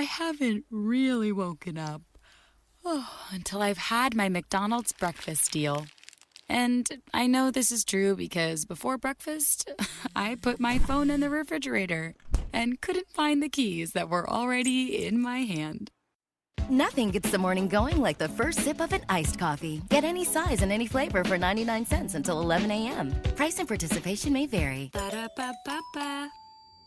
haven't really woken up. Until I've had my McDonald's breakfast deal. And I know this is true because before breakfast, I put my phone in the refrigerator and couldn't find the keys that were already in my hand. Nothing gets the morning going like the first sip of an iced coffee. Get any size and any flavor for 99 cents until 11 a.m. Price and participation may vary. Ba-da-ba-ba-ba.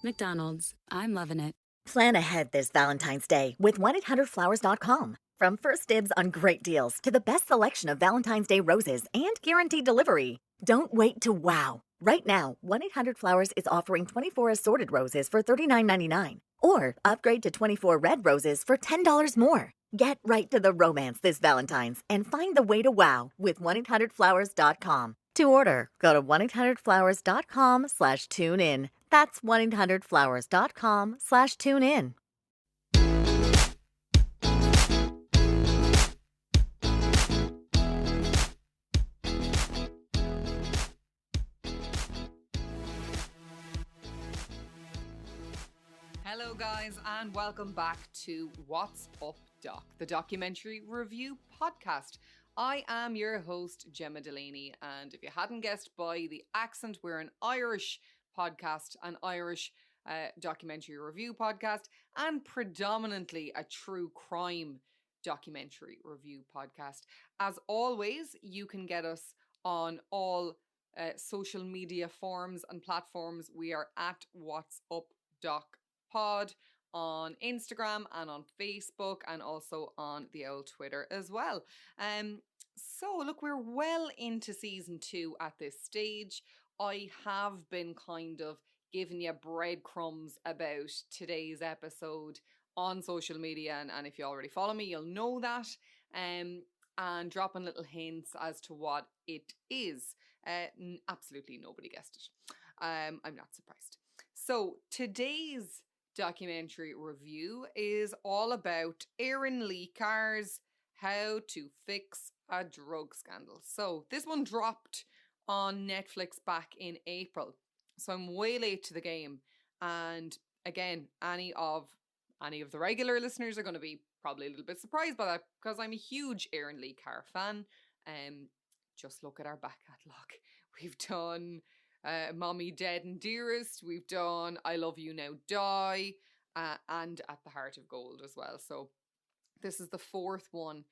McDonald's. I'm loving it. Plan ahead this Valentine's Day with 1-800-Flowers.com. From first dibs on great deals to the best selection of Valentine's Day roses and guaranteed delivery. Don't wait to wow. Right now, 1-800-Flowers is offering 24 assorted roses for $39.99. Or upgrade to 24 red roses for $10 more. Get right to the romance this Valentine's and find the way to wow with 1-800-Flowers.com. To order, go to 1-800-Flowers.com/tune in. That's 1-800-Flowers.com/tune in. Hello, guys, and welcome back to What's Up, Doc, the documentary review podcast. I am your host, Gemma Delaney, and if you hadn't guessed by the accent, we're an Irish podcast, an Irish documentary review podcast, and predominantly a true crime documentary review podcast. As always, you can get us on all social media forms and platforms. We are at What's Up, Doc Pod on Instagram and on Facebook, and also on the old Twitter as well. So look, we're well into season 2 at this stage. I have been kind of giving you breadcrumbs about today's episode on social media, and if you already follow me, you'll know that. And dropping little hints as to what it is. Absolutely nobody guessed it. I'm not surprised. So today's documentary review is all about Erin Lee Carr's How to Fix a Drug Scandal. So this one dropped on Netflix back in April. So I'm way late to the game. And again, any of the regular listeners are going to be probably a little bit surprised by that because I'm a huge Erin Lee Carr fan. Just look at our back catalogue. We've done Mommy Dead and Dearest, we've done I Love You Now Die, and At the Heart of Gold as well. So this is the fourth one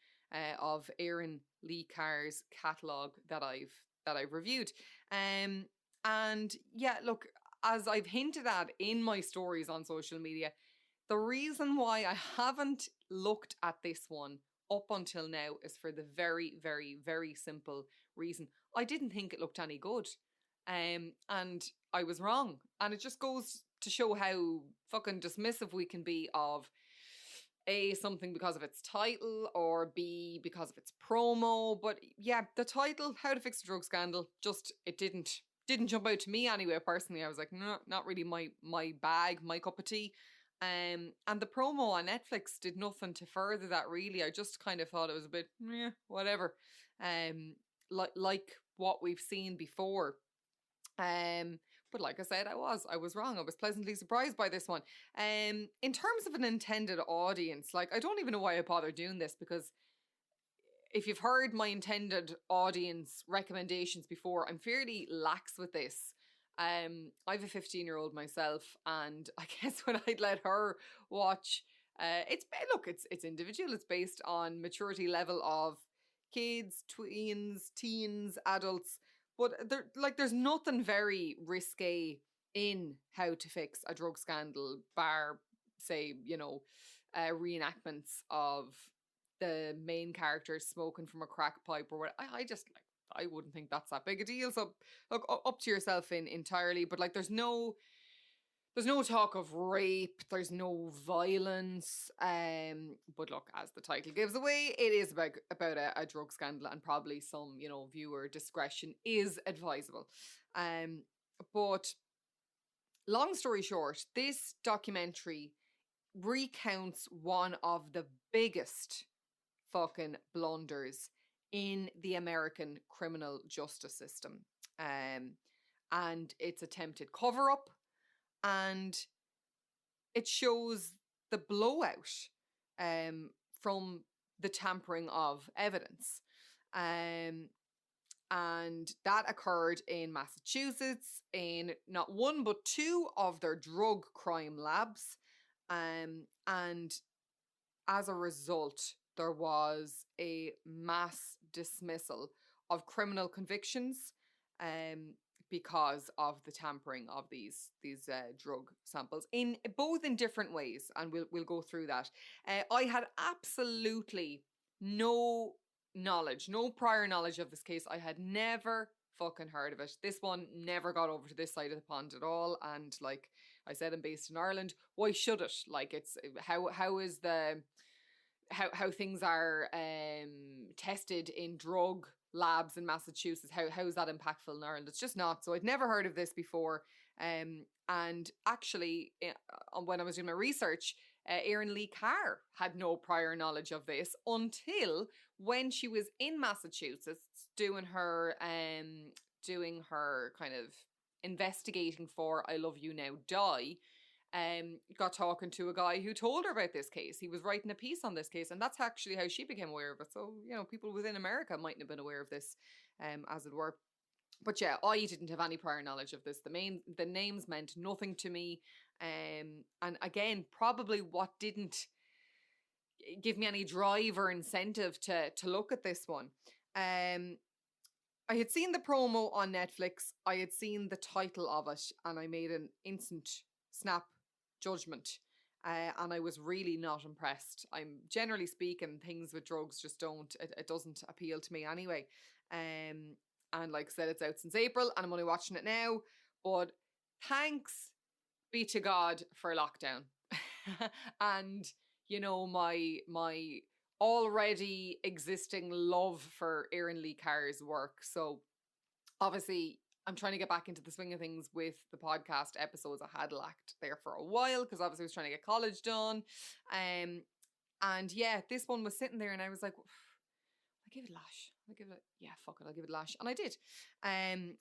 of Erin Lee Carr's catalogue that I've reviewed. And yeah, look, as I've hinted at in my stories on social media, the reason why I haven't looked at this one up until now is for the very, very, very simple reason. I didn't think it looked any good. And I was wrong. And it just goes to show how fucking dismissive we can be of A, something because of its title, or B, because of its promo. But yeah, the title, How to Fix a Drug Scandal, just, it didn't jump out to me anyway. Personally, I was like, no, not really my bag, my cup of tea. And the promo on Netflix did nothing to further that, really. I just kind of thought it was a bit, whatever. Like what we've seen before. But like I said, I was wrong. I was pleasantly surprised by this one. In terms of an intended audience, like, I don't even know why I bother doing this, because if you've heard my intended audience recommendations before, I'm fairly lax with this. I have a 15-year-old myself, and I guess when I'd let her watch, it's individual. It's based on maturity level of kids, tweens, teens, adults. But there's nothing very risque in How to Fix a Drug Scandal, bar, say, reenactments of the main character smoking from a crack pipe or what. I wouldn't think that's that big a deal. So look, up to yourself entirely. But like, there's no talk of rape, there's no violence. But look, as the title gives away, it is about a drug scandal, and probably some, viewer discretion is advisable. But long story short, this documentary recounts one of the biggest fucking blunders in the American criminal justice system. And its attempted cover-up, and it shows the blowout from the tampering of evidence. And that occurred in Massachusetts in not one but two of their drug crime labs. And as a result, there was a mass dismissal of criminal convictions because of the tampering of these drug samples in both in different ways, and we'll go through that. I had absolutely no knowledge, no prior knowledge of this case. I had never fucking heard of it. This one never got over to this side of the pond at all, and like I said, I'm based in Ireland. Why should it? Like, it's how is the how things are tested in drug labs in Massachusetts? How is that impactful in Ireland? It's just not. So I'd never heard of this before. And actually, when I was doing my research, Erin Lee Carr had no prior knowledge of this until when she was in Massachusetts doing her kind of investigating for I Love You Now Die. Got talking to a guy who told her about this case. He was writing a piece on this case, and that's actually how she became aware of it. So, you know, people within America mightn't have been aware of this, as it were. But yeah, I didn't have any prior knowledge of this. The names meant nothing to me. And again, probably what didn't give me any drive or incentive to look at this one. I had seen the promo on Netflix. I had seen the title of it, and I made an instant snap judgment. And I was really not impressed. I'm generally speaking, things with drugs just it doesn't appeal to me anyway. And like I said, it's out since April and I'm only watching it now. But thanks be to God for lockdown. And, you know, my already existing love for Erin Lee Carr's work. So obviously I'm trying to get back into the swing of things with the podcast episodes. I had lacked there for a while because obviously I was trying to get college done. And yeah, this one was sitting there and I was like, I'll give it a lash. I'll give it a lash. And I did.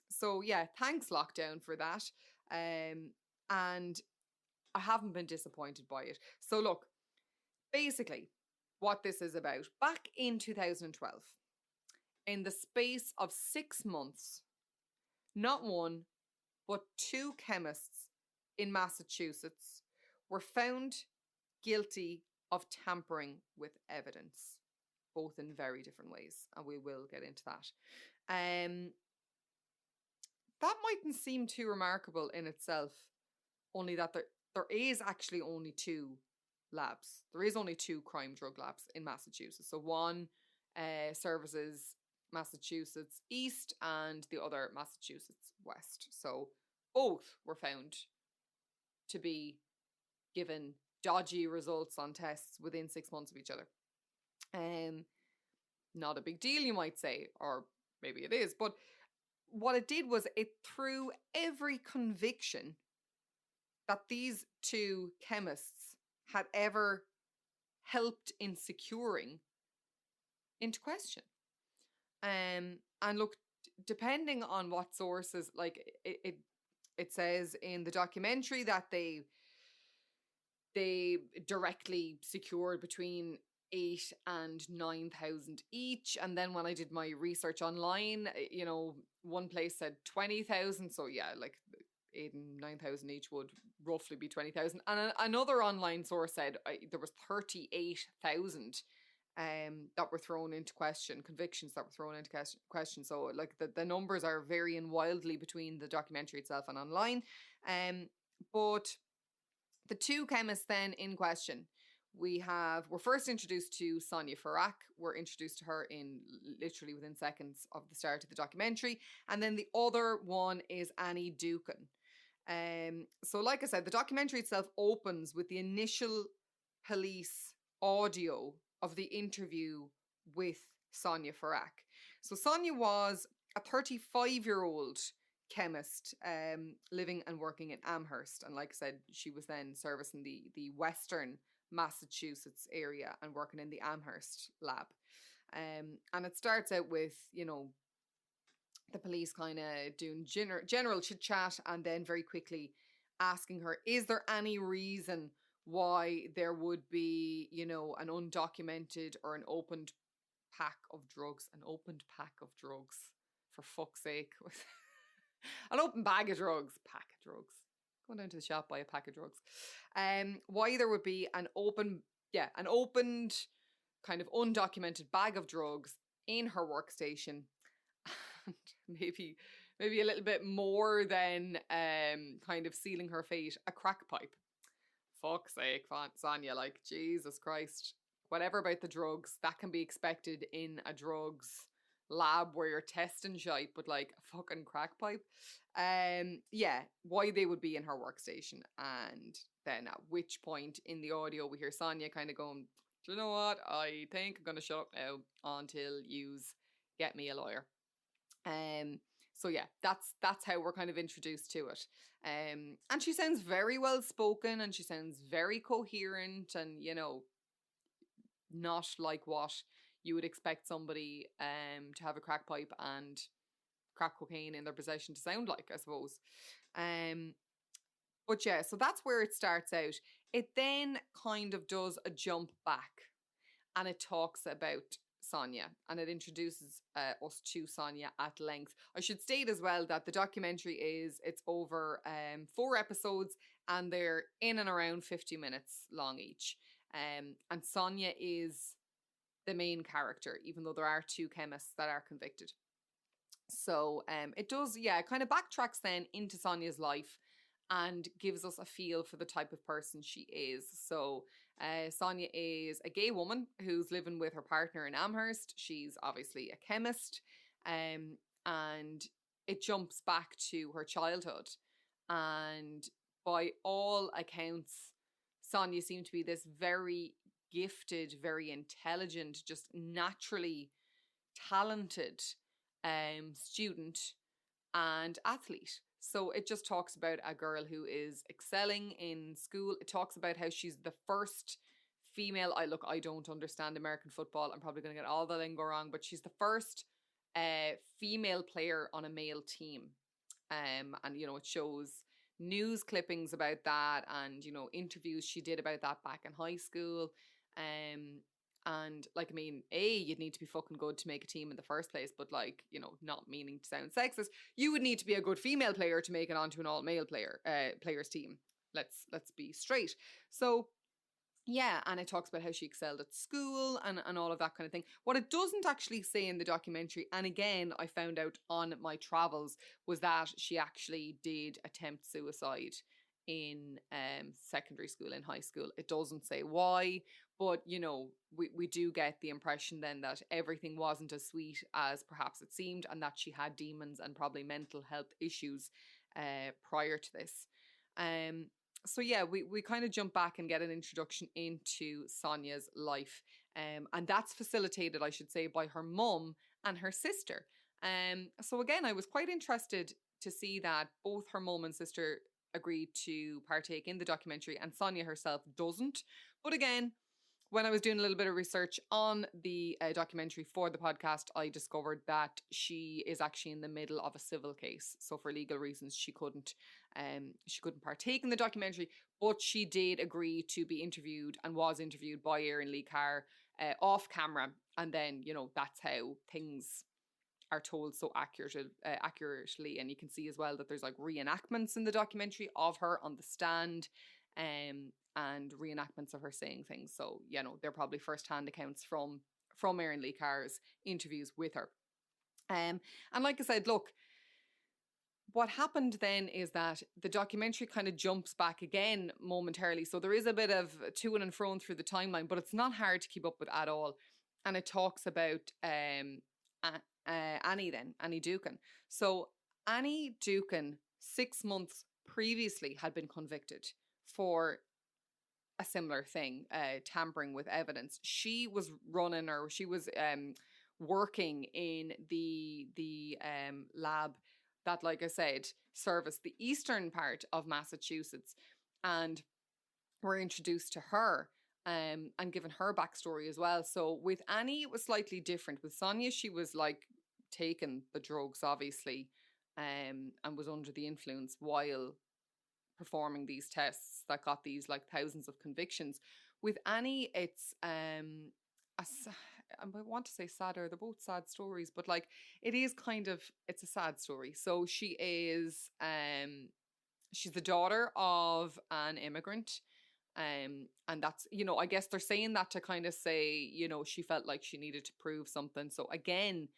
So yeah, thanks lockdown for that. And I haven't been disappointed by it. So look, basically what this is about, back in 2012, in the space of 6 months, not one, but two chemists in Massachusetts were found guilty of tampering with evidence, both in very different ways, and we will get into that. That mightn't seem too remarkable in itself, only that there is actually only two labs. There is only two crime drug labs in Massachusetts. So one services Massachusetts East and the other Massachusetts West. So both were found to be given dodgy results on tests within 6 months of each other. Not a big deal, you might say, or maybe it is, but what it did was it threw every conviction that these two chemists had ever helped in securing into question. And look, depending on what sources, like it says in the documentary that they directly secured between 8 and 9,000 each. And then when I did my research online, you know, one place said 20,000. So yeah, like 8 and 9,000 each would roughly be 20,000. And another online source said there was 38,000 that were thrown into question, convictions that were thrown into question. So like the numbers are varying wildly between the documentary itself and online. But the two chemists then in question, we're first introduced to Sonia Farak. We're introduced to her in literally within seconds of the start of the documentary. And then the other one is Annie Dukin. So like I said, the documentary itself opens with the initial police audio of the interview with Sonia Farak. So Sonia was a 35-year-old chemist living and working in Amherst. And like I said, she was then servicing the western Massachusetts area and working in the Amherst lab. And it starts out with, you know, the police kind of doing general chit chat and then very quickly asking her, is there any reason why there would be, you know, an undocumented or an opened pack of drugs. An opened pack of drugs, for fuck's sake. An open bag of drugs. Pack of drugs. Going down to the shop, buy a pack of drugs. Why there would be an opened kind of undocumented bag of drugs in her workstation. And maybe a little bit more than kind of sealing her fate, a crack pipe. Fuck's sake, Sonia, like, Jesus Christ. Whatever about the drugs, that can be expected in a drugs lab where you're testing shite, but like a fucking crack pipe. Yeah, why they would be in her workstation. And then at which point in the audio we hear Sonia kind of going, do you know what? I think I'm gonna shut up now until yous get me a lawyer. So yeah, that's how we're kind of introduced to it. And she sounds very well spoken, and she sounds very coherent, and you know, not like what you would expect somebody to have a crack pipe and crack cocaine in their possession to sound like, I suppose. But yeah, so that's where it starts out. It then kind of does a jump back, and it talks about Sonia, and it introduces us to Sonia at length. I should state as well that the documentary it's over 4 episodes, and they're in and around 50 minutes long each. And Sonia is the main character, even though there are 2 chemists that are convicted. So it does, yeah, kind of backtracks then into Sonia's life and gives us a feel for the type of person she is. So Sonia is a gay woman who's living with her partner in Amherst. She's obviously a chemist. And it jumps back to her childhood. And by all accounts, Sonia seemed to be this very gifted, very intelligent, just naturally talented student and athlete. So it just talks about a girl who is excelling in school. It talks about how she's the first female. I don't understand American football. I'm probably going to get all the lingo wrong, but she's the first female player on a male team. And, you know, it shows news clippings about that and, you know, interviews she did about that back in high school. And like, I mean, you'd need to be fucking good to make a team in the first place, but like, you know, not meaning to sound sexist, you would need to be a good female player to make it onto an all male players team. Let's be straight. So yeah, and it talks about how she excelled at school and all of that kind of thing. What it doesn't actually say in the documentary, and again, I found out on my travels, was that she actually did attempt suicide in secondary school, in high school. It doesn't say why, but you know, we do get the impression then that everything wasn't as sweet as perhaps it seemed, and that she had demons and probably mental health issues prior to this. So yeah, we kind of jump back and get an introduction into Sonia's life. And that's facilitated, I should say, by her mum and her sister. So again, I was quite interested to see that both her mum and sister agreed to partake in the documentary, and Sonia herself doesn't. But again, when I was doing a little bit of research on the documentary for the podcast, I discovered that she is actually in the middle of a civil case. So for legal reasons, she couldn't partake in the documentary, but she did agree to be interviewed and was interviewed by Erin Lee Carr off camera. And then, you know, that's how things are told so accurately. And you can see as well that there's like reenactments in the documentary of her on the stand. And reenactments of her saying things. So, you know, they're probably first-hand accounts from Erin Lee Carr's interviews with her. And like I said, look, what happened then is that the documentary kind of jumps back again momentarily. So there is a bit of to and fro through the timeline, but it's not hard to keep up with at all. And it talks about Annie Ducan. So Annie Ducan, 6 months previously, had been convicted for a similar thing, tampering with evidence. She was working in the lab that, like I said, serviced the eastern part of Massachusetts, and we're introduced to her and given her backstory as well. So with Annie, it was slightly different. With Sonia, she was like taking the drugs, obviously, and was under the influence while performing these tests that got these like thousands of convictions. With Annie, it's I want to say sadder. They're both sad stories, but like it is kind of, it's a sad story. So she's the daughter of an immigrant. And that's, you know, I guess they're saying that to kind of say, you know, she felt like she needed to prove something. So again,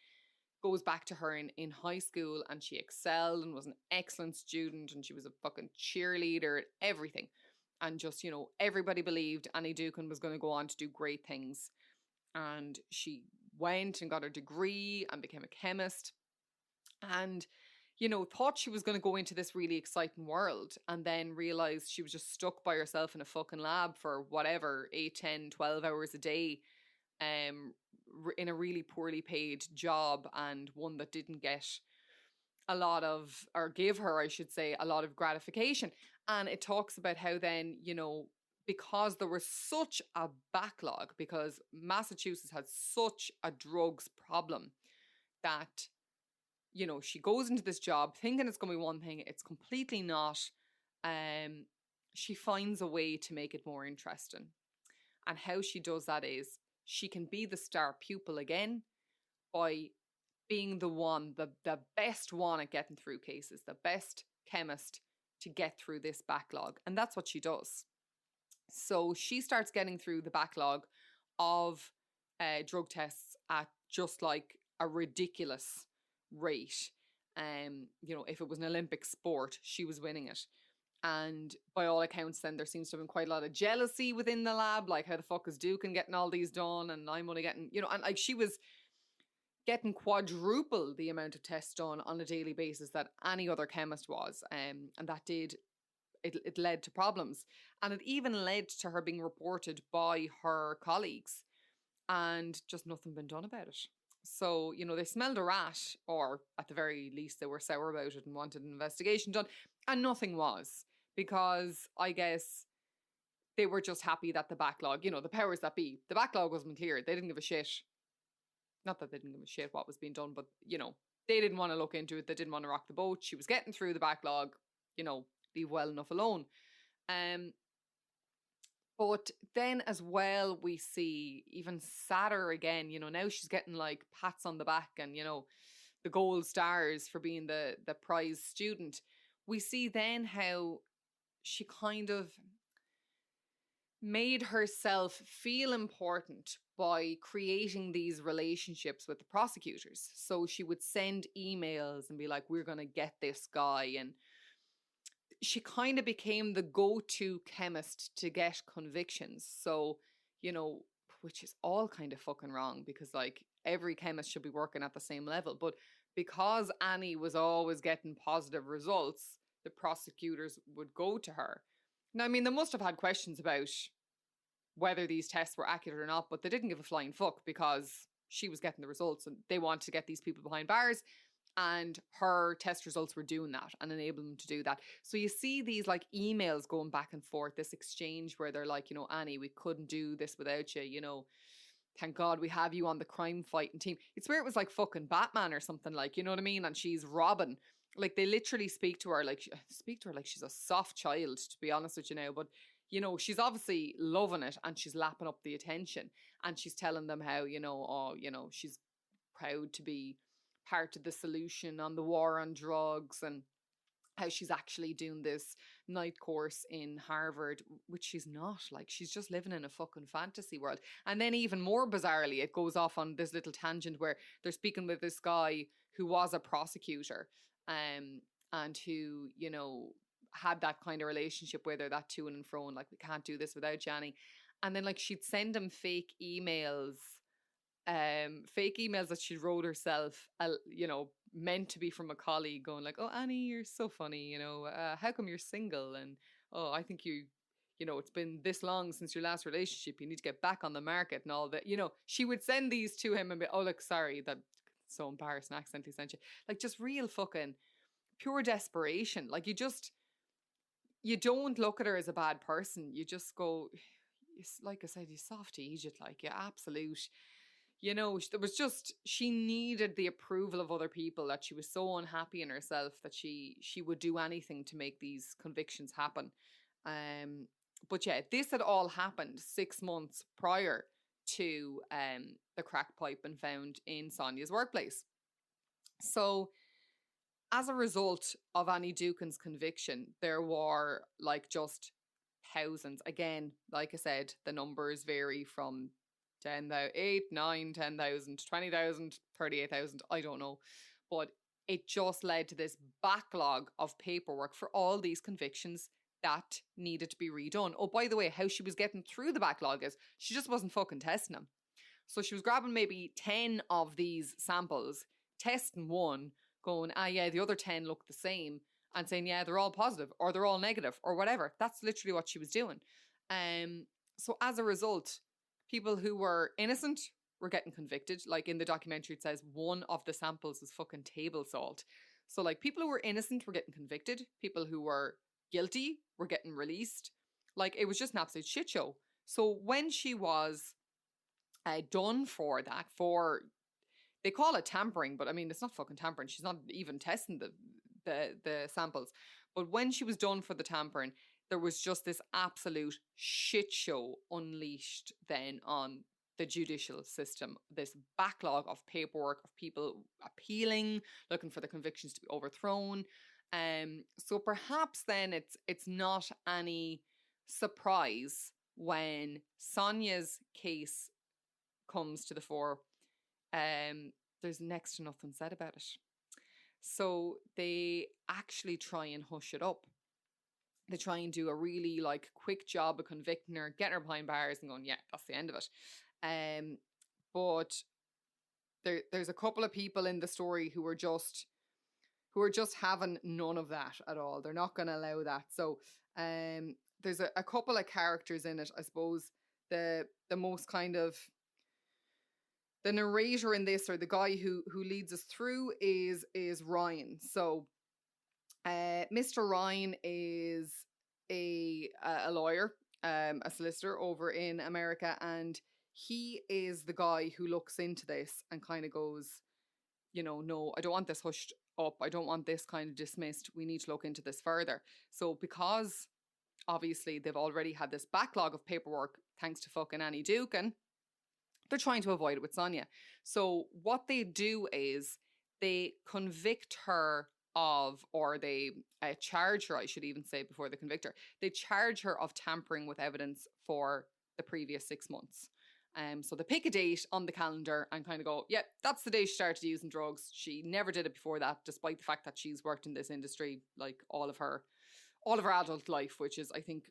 goes back to her in high school, and she excelled and was an excellent student, and she was a fucking cheerleader, everything. And just, you know, everybody believed Annie Ducan was going to go on to do great things. And she went and got her degree and became a chemist. And, you know, thought she was going to go into this really exciting world, and then realized she was just stuck by herself in a fucking lab for whatever, 8, 10, 12 hours a day, in a really poorly paid job, and one that didn't get a lot of, or give her, I should say, a lot of gratification. And it talks about how then, you know, because there was such a backlog, because Massachusetts had such a drugs problem, that, you know, she goes into this job thinking it's going to be one thing, it's completely not. She finds a way to make it more interesting. And how she does that is she can be the star pupil again by being the best one at getting through cases, the best chemist to get through this backlog. And that's what she does. So she starts getting through the backlog of drug tests at just like a ridiculous rate. You know, if it was an Olympic sport, she was winning it. And by all accounts, then there seems to have been quite a lot of jealousy within the lab. Like, how the fuck is Ducan getting all these done, and I'm only getting, you know, and like she was getting quadruple the amount of tests done on a daily basis that any other chemist was. And that it led to problems. And it even led to her being reported by her colleagues, and just nothing been done about it. So, you know, they smelled a rat, or at the very least they were sour about it and wanted an investigation done, and nothing was, because I guess they were just happy that the backlog, you know, the powers that be, the backlog wasn't cleared. They didn't give a shit. Not that they didn't give a shit what was being done, but, you know, they didn't want to look into it. They didn't want to rock the boat. She was getting through the backlog, you know, leave well enough alone. But then as well, we see even sadder again, you know, now she's getting like pats on the back and, you know, the gold stars for being the prize student. We see then how she kind of made herself feel important by creating these relationships with the prosecutors. So she would send emails and be like, we're going to get this guy. And she kind of became the go-to chemist to get convictions. So, you know, which is all kind of fucking wrong, because like every chemist should be working at the same level. But because Annie was always getting positive results, the prosecutors would go to her. Now, I mean, they must have had questions about whether these tests were accurate or not, but they didn't give a flying fuck, because she was getting the results and they wanted to get these people behind bars. And her test results were doing that and enabling them to do that. So you see these like emails going back and forth, this exchange where they're like, you know, Annie, we couldn't do this without you, you know, thank God we have you on the crime fighting team. It's where it was like fucking Batman or something, like, you know what I mean? And she's Robin. Like, they literally speak to her like she's a soft child, to be honest with you now. But, you know, she's obviously loving it, and she's lapping up the attention, and she's telling them how, you know, oh, you know, she's proud to be part of the solution on the war on drugs, and how she's actually doing this night course in Harvard, which she's not. Like, she's just living in a fucking fantasy world. And then even more bizarrely, it goes off on this little tangent where they're speaking with this guy who was a prosecutor, and who, you know, had that kind of relationship where they're that to and fro, and like, we can't do this without Johnny. And then like she'd send him fake emails that she wrote herself, you know, meant to be from a colleague, going like, oh, Annie, you're so funny, you know, how come you're single? And, oh, I think you know, it's been this long since your last relationship, you need to get back on the market and all that. You know, she would send these to him and be, oh, look, sorry, that so embarrassing accidentally sent you. Like, just real fucking pure desperation. Like, you don't look at her as a bad person. You just go, like I said, you soft Egypt, like, you absolute, you know, there was just, she needed the approval of other people, that she was so unhappy in herself that she would do anything to make these convictions happen. But yeah, this had all happened 6 months prior to the crack pipe being found in Sonia's workplace. So as a result of Annie Dukin's conviction, there were like just thousands. Again, like I said, the numbers vary from 10,000, 8, 9, 10,000, 20,000, 38,000. I don't know. But it just led to this backlog of paperwork for all these convictions that needed to be redone. Oh, by the way, how she was getting through the backlog is she just wasn't fucking testing them. So she was grabbing maybe 10 of these samples, testing one, going, yeah, the other 10 look the same, and saying, yeah, they're all positive or they're all negative or whatever. That's literally what she was doing. So as a result, people who were innocent were getting convicted. Like in the documentary, it says one of the samples was fucking table salt. So like people who were innocent were getting convicted. People who were guilty were getting released. Like it was just an absolute shit show. So when she was done for that, for, they call it tampering, but I mean it's not fucking tampering. She's not even testing the samples. But when she was done for the tampering, there was just this absolute shit show unleashed then on the judicial system. This backlog of paperwork, of people appealing, looking for the convictions to be overthrown. So perhaps then it's not any surprise when Sonia's case comes to the fore. There's next to nothing said about it. So they actually try and hush it up. They try and do a really like quick job of convicting her, getting her behind bars and going, yeah, that's the end of it. But there's a couple of people in the story who are just having none of that at all. They're not going to allow that. So there's a couple of characters in it. I suppose the most kind of, the narrator in this, or the guy who leads us through, is Ryan. So Mr. Ryan is a lawyer, a solicitor over in America, and he is the guy who looks into this and kind of goes, you know, no, I don't want this hushed up. I don't want this kind of dismissed. We need to look into this further. So because obviously they've already had this backlog of paperwork thanks to fucking Annie Dukin, they're trying to avoid it with Sonia. So what they do is they convict her of, or they charge her, I should even say, before they convict her, they charge her of tampering with evidence for the previous 6 months. So they pick a date on the calendar and kind of go, yeah, that's the day she started using drugs. She never did it before that, despite the fact that she's worked in this industry like all of her adult life, which is, I think,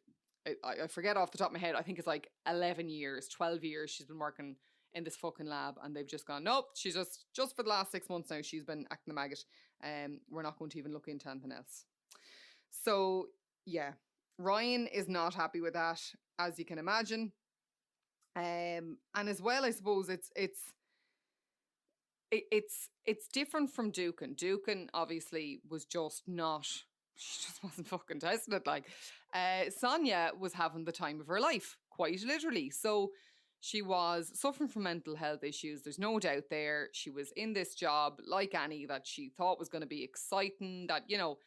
I forget off the top of my head, I think it's like 11 years, 12 years she's been working in this fucking lab, and they've just gone, nope, she's just for the last 6 months now, she's been acting a maggot. We're not going to even look into anything else. So, yeah, Ryan is not happy with that, as you can imagine. And as well, I suppose it's different from Dukin. Dukin obviously was just not, she just wasn't fucking testing it. Like, Sonia was having the time of her life, quite literally. So she was suffering from mental health issues. There's no doubt there. She was in this job, like Annie, that she thought was going to be exciting, that, you know,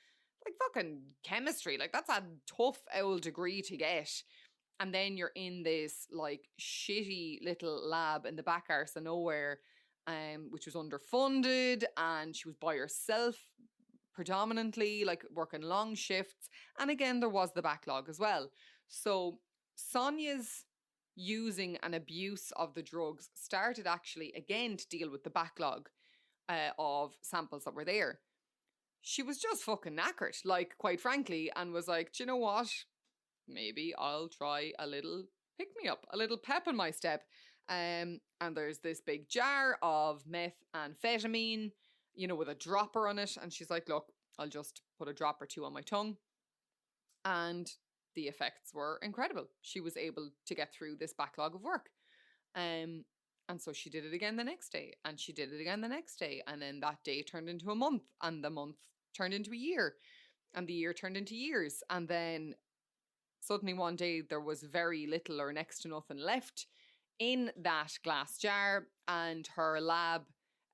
like fucking chemistry, like that's a tough old degree to get. And then you're in this like shitty little lab in the back arse of nowhere, which was underfunded, and she was by herself predominantly, like working long shifts. And again, there was the backlog as well. So Sonia's using and abuse of the drugs started actually again to deal with the backlog of samples that were there. She was just fucking knackered, like, quite frankly, and was like, do you know what? Maybe I'll try a little pick me up, a little pep in my step. And there's this big jar of methamphetamine, you know, with a dropper on it. And she's like, look, I'll just put a drop or two on my tongue. And the effects were incredible. She was able to get through this backlog of work. And so she did it again the next day, and she did it again the next day. And then that day turned into a month, and the month turned into a year, and the year turned into years. And then suddenly one day there was very little or next to nothing left in that glass jar, and her lab,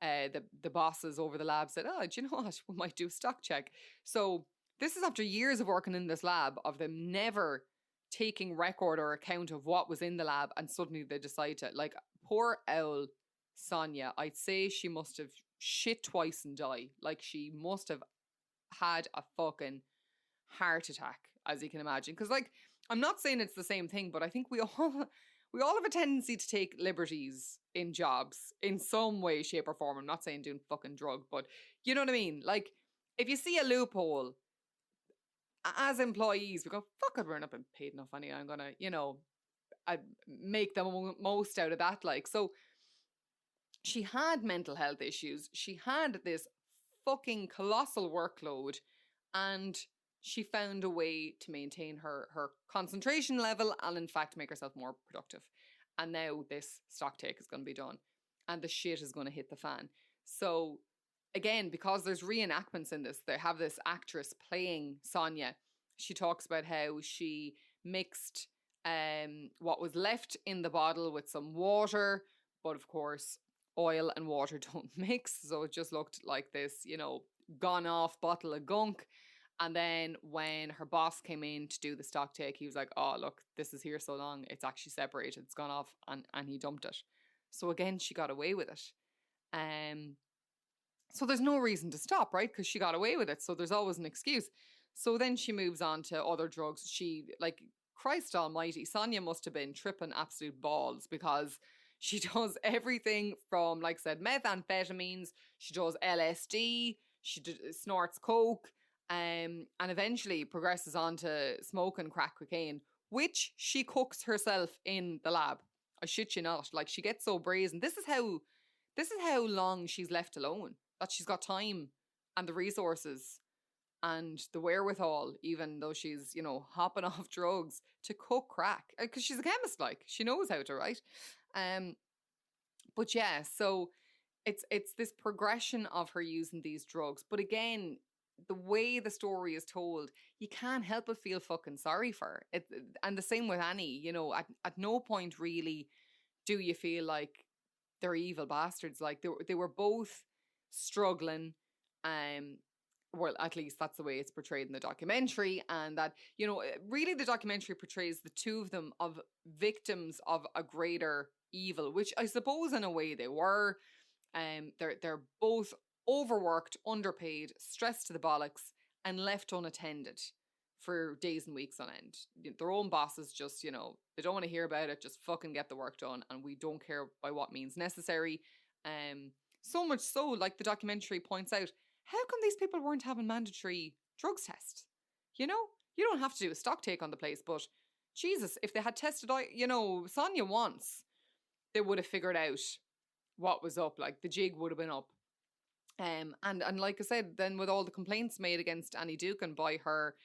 the bosses over the lab said, oh, do you know what? We might do a stock check. So this is after years of working in this lab, of them never taking record or account of what was in the lab, and suddenly they decide to, like, poor owl Sonia, I'd say she must have shit twice and died. Like, she must have had a fucking heart attack, as you can imagine. Because, like, I'm not saying it's the same thing, but I think we all have a tendency to take liberties in jobs in some way, shape, or form. I'm not saying doing fucking drug, but you know what I mean? Like, if you see a loophole, as employees, we go, fuck it, we're not being paid enough anyway. I'm gonna, I make the most out of that. Like, so she had mental health issues. She had this fucking colossal workload, and she found a way to maintain her concentration level and, in fact, make herself more productive. And now this stock take is going to be done, and the shit is going to hit the fan. So again, because there's reenactments in this, they have this actress playing Sonia. She talks about how she mixed what was left in the bottle with some water, but of course oil and water don't mix, so it just looked like this, gone off bottle of gunk. And then when her boss came in to do the stock take, he was like, oh, look, this is here so long, it's actually separated, it's gone off, and he dumped it. So again, she got away with it. So there's no reason to stop, right? Because she got away with it, so there's always an excuse. So then she moves on to other drugs. She, like, Christ almighty, Sonia must have been tripping absolute balls, because she does everything from, like I said, methamphetamines, she does LSD, she snorts coke, and eventually progresses on to smoking crack cocaine, which she cooks herself in the lab. I shit you not. Like, she gets so brazen. This is how long she's left alone, that she's got time and the resources and the wherewithal, even though she's, hopping off drugs, to cook crack. Because she's a chemist, like, she knows how to write. But yeah, so it's this progression of her using these drugs. But again, the way the story is told, you can't help but feel fucking sorry for her. And the same with Annie, at no point really do you feel like they're evil bastards. Like, they were both struggling. Well, at least that's the way it's portrayed in the documentary. And that, really the documentary portrays the two of them of victims of a greater evil, which I suppose in a way they were. They're both overworked, underpaid, stressed to the bollocks, and left unattended for days and weeks on end. Their own bosses just, they don't want to hear about it, just fucking get the work done, and we don't care by what means necessary. So much so, like the documentary points out, how come these people weren't having mandatory drugs tests? You don't have to do a stock take on the place, but Jesus, if they had tested out, Sonia once, they would have figured out what was up. Like, the jig would have been up. And like I said, then with all the complaints made against Annie Ducan by her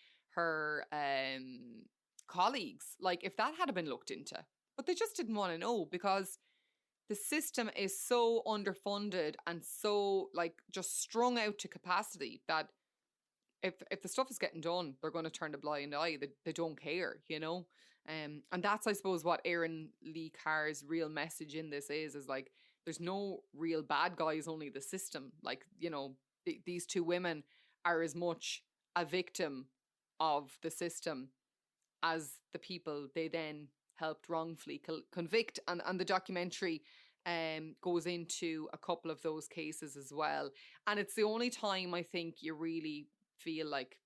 colleagues, like, if that had been looked into, but they just didn't want to know, because the system is so underfunded and so, like, just strung out to capacity that if the stuff is getting done, they're going to turn a blind eye. They don't care, and that's, I suppose, what Erin Lee Carr's real message in this is like, there's no real bad guys, only the system. Like, these two women are as much a victim of the system as the people they then helped wrongfully convict. And the documentary goes into a couple of those cases as well. And it's the only time I think you really feel like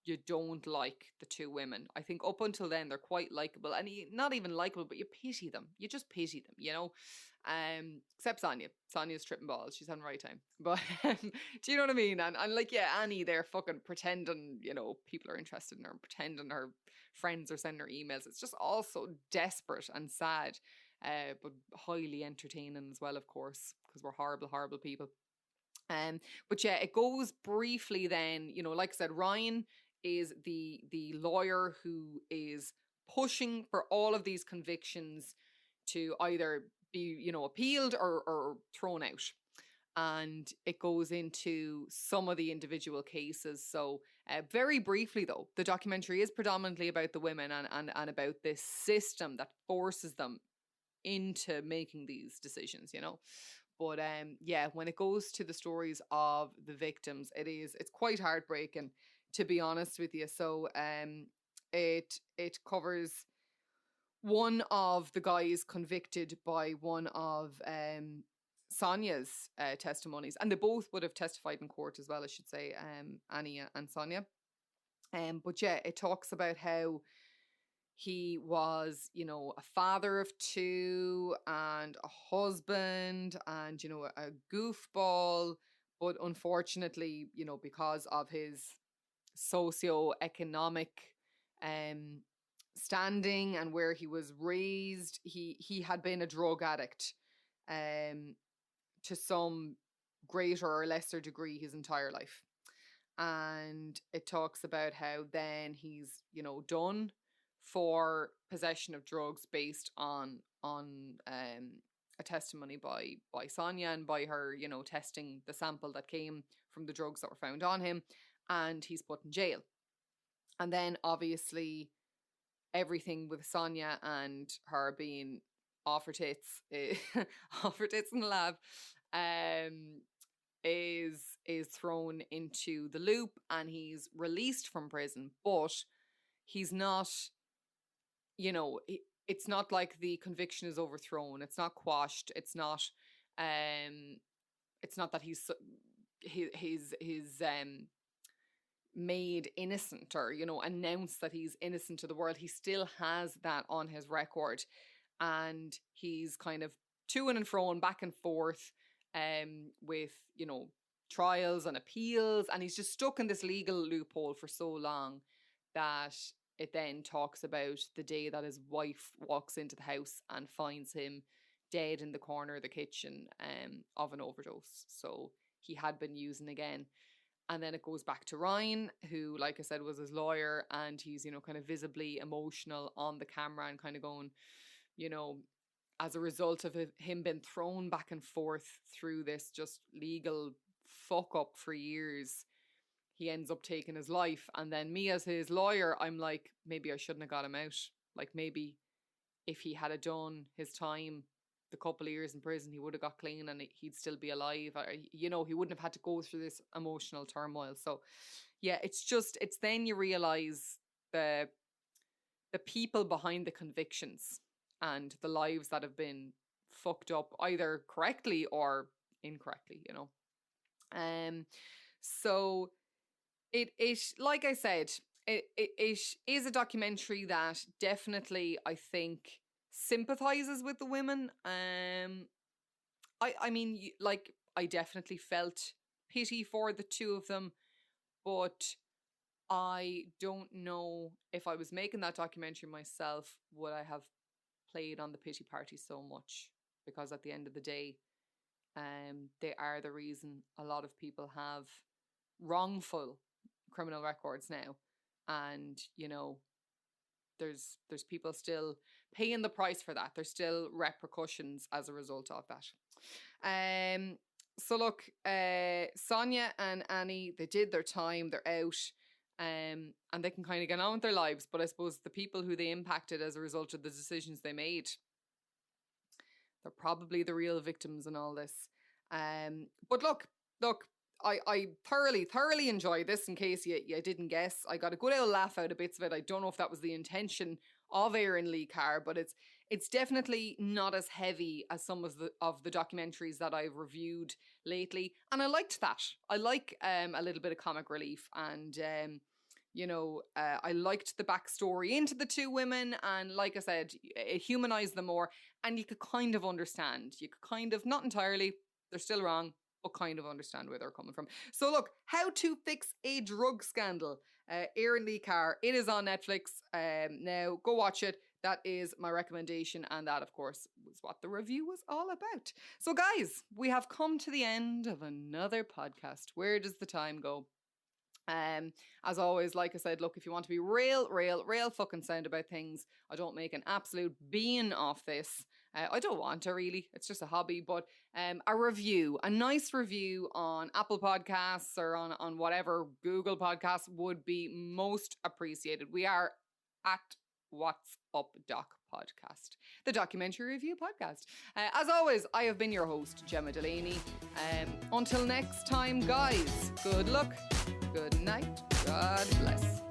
you don't like the two women. I think up until then they're quite likable, and not even likable, but you pity them. You just pity them, except Sonia. Sonia's tripping balls. She's having the right time. But do you know what I mean? And like, yeah, Annie, they're fucking pretending, people are interested in her, pretending her friends are sending her emails. It's just all so desperate and sad, but highly entertaining as well, of course, because we're horrible, horrible people. But yeah, it goes briefly then, like I said, Ryan is the lawyer who is pushing for all of these convictions to either be, appealed or thrown out. And it goes into some of the individual cases. So Very briefly, though, the documentary is predominantly about the women and about this system that forces them into making these decisions, you know. But yeah, when it goes to the stories of the victims, it's quite heartbreaking, to be honest with you. So it covers one of the guys convicted by one of Sonia's testimonies, and they both would have testified in court as well, I should say, Annie and Sonia. But yeah, it talks about how he was, you know, a father of two and a husband and, you know, a goofball. But unfortunately, you know, because of his socio-economic um, standing and where he was raised, he had been a drug addict to some greater or lesser degree his entire life. And it talks about how then he's, you know, done for possession of drugs based on a testimony by Sonia and by her, you know, testing the sample that came from the drugs that were found on him, and he's put in jail. And then obviously everything with Sonia and her being off her tits, off her tits in the lab, is thrown into the loop, and he's released from prison, but he's not, you know, it's not like the conviction is overthrown. It's not quashed. It's not that he's made innocent, or, you know, announced that he's innocent to the world. He still has that on his record, and he's kind of to and fro and back and forth with, you know, trials and appeals, and he's just stuck in this legal loophole for so long that it then talks about the day that his wife walks into the house and finds him dead in the corner of the kitchen of an overdose. So he had been using again. And then it goes back to Ryan, who, like I said, was his lawyer, and he's, you know, kind of visibly emotional on the camera and kind of going, you know, as a result of him being thrown back and forth through this just legal fuck up for years, he ends up taking his life. And then me as his lawyer, I'm like, maybe I shouldn't have got him out. Like, maybe if he had done his time, the couple of years in prison, he would have got clean and he'd still be alive. Or, you know, he wouldn't have had to go through this emotional turmoil. So yeah, it's then you realize the people behind the convictions and the lives that have been fucked up either correctly or incorrectly, you know. So it like I said, it is a documentary that definitely, I think, sympathizes with the women. I mean, like, I definitely felt pity for the two of them, but I don't know if I was making that documentary myself, would I have played on the pity party so much? Because at the end of the day, they are the reason a lot of people have wrongful criminal records now, and, you know, there's people still paying the price for that. There's still repercussions as a result of that. So look, Sonia and Annie, they did their time. They're out. And they can kind of get on with their lives. But I suppose the people who they impacted as a result of the decisions they made, they're probably the real victims in all this. But look, I thoroughly enjoyed this. In case you didn't guess, I got a good old laugh out of bits of it. I don't know if that was the intention of Aaron Lee Carr, but it's definitely not as heavy as some of the documentaries that I've reviewed lately, and I liked that. I like a little bit of comic relief, and you know, I liked the backstory into the two women, and like I said, it humanized them more, and you could kind of understand. You could kind of, not entirely, they're still wrong, but kind of understand where they're coming from. So look, How to Fix a Drug Scandal, Aaron Lee Carr. It is on Netflix. Now go watch it. That is my recommendation, and that, of course, was what the review was all about. So guys, we have come to the end of another podcast. Where does the time go? As always, like I said, look, if you want to be real fucking sound about things, I don't make an absolute bean off this. I don't want to really. It's just a hobby. But a review, a nice review on Apple Podcasts or on whatever Google Podcasts would be most appreciated. We are at What's Up Doc Podcast, the documentary review podcast. As always, I have been your host, Gemma Delaney. Until next time, guys, good luck, good night, God bless.